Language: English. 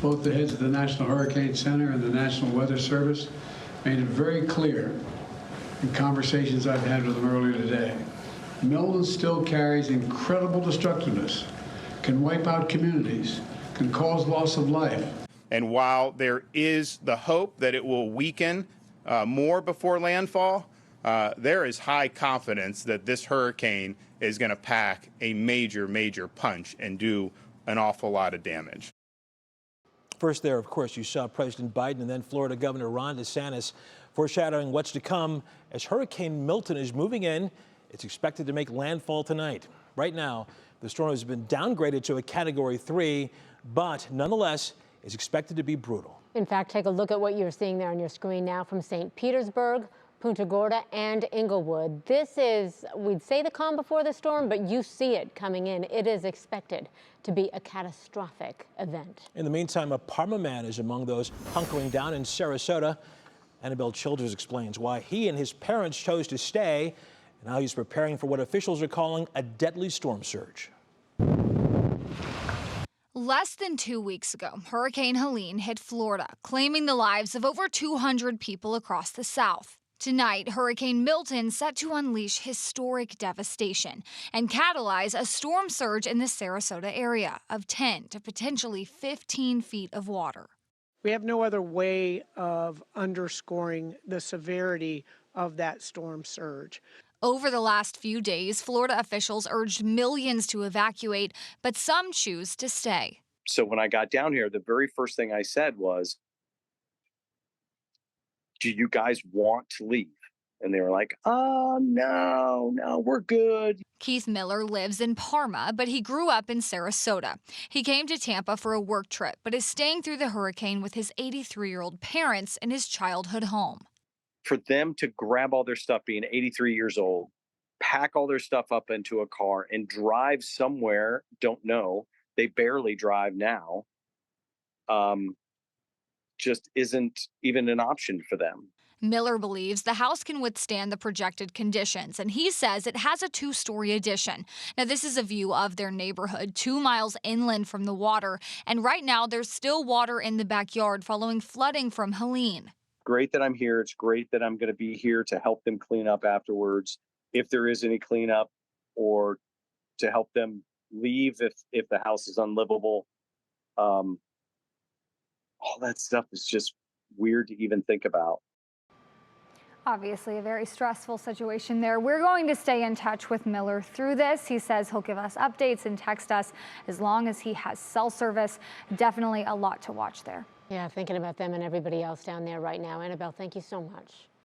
both the heads of the National Hurricane Center and the National Weather Service made it very clear in conversations I've had with them earlier today. Milton still carries incredible destructiveness, can wipe out communities, can cause loss of life. And while there is the hope that it will weaken more before landfall, there is high confidence that this hurricane is going to pack a major, major punch and do an awful lot of damage. First there, of course, you saw President Biden and then Florida Governor Ron DeSantis foreshadowing what's to come as Hurricane Milton is moving in. It's expected to make landfall tonight. Right now, the storm has been downgraded to a Category 3, but nonetheless is expected to be brutal. In fact, take a look at what you're seeing there on your screen now from St. Petersburg, Punta Gorda, and Inglewood. This is, we'd say the calm before the storm, but you see it coming in. It is expected to be a catastrophic event. In the meantime, a Parma man is among those hunkering down in Sarasota. Annabelle Childers explains why he and his parents chose to stay and how he's preparing for what officials are calling a deadly storm surge. Less than 2 weeks ago, Hurricane Helene hit Florida, claiming the lives of over 200 people across the South. Tonight, Hurricane Milton set to unleash historic devastation and catalyze a storm surge in the Sarasota area of 10 to potentially 15 feet of water. We have no other way of underscoring the severity of that storm surge. Over the last few days, Florida officials urged millions to evacuate, but some choose to stay. So when I got down here, the very first thing I said was, do you guys want to leave? And they were like, oh, no, we're good. Keith Miller lives in Parma, but he grew up in Sarasota. He came to Tampa for a work trip, but is staying through the hurricane with his 83-year-old parents in his childhood home. For them to grab all their stuff, being 83 years old, pack all their stuff up into a car and drive somewhere, don't know, they barely drive now, just isn't even an option for them. Miller believes the house can withstand the projected conditions, and he says it has a 2-story addition. Now, this is a view of their neighborhood 2 miles inland from the water, and right now there's still water in the backyard following flooding from Helene. Great that I'm here. It's great that I'm going to be here to help them clean up afterwards, if there is any cleanup, or to help them leave if the house is unlivable. All that stuff is just weird to even think about. Obviously a very stressful situation there. We're going to stay in touch with Miller through this. He says he'll give us updates and text us as long as he has cell service. Definitely a lot to watch there. Yeah, thinking about them and everybody else down there right now. Annabelle, thank you so much.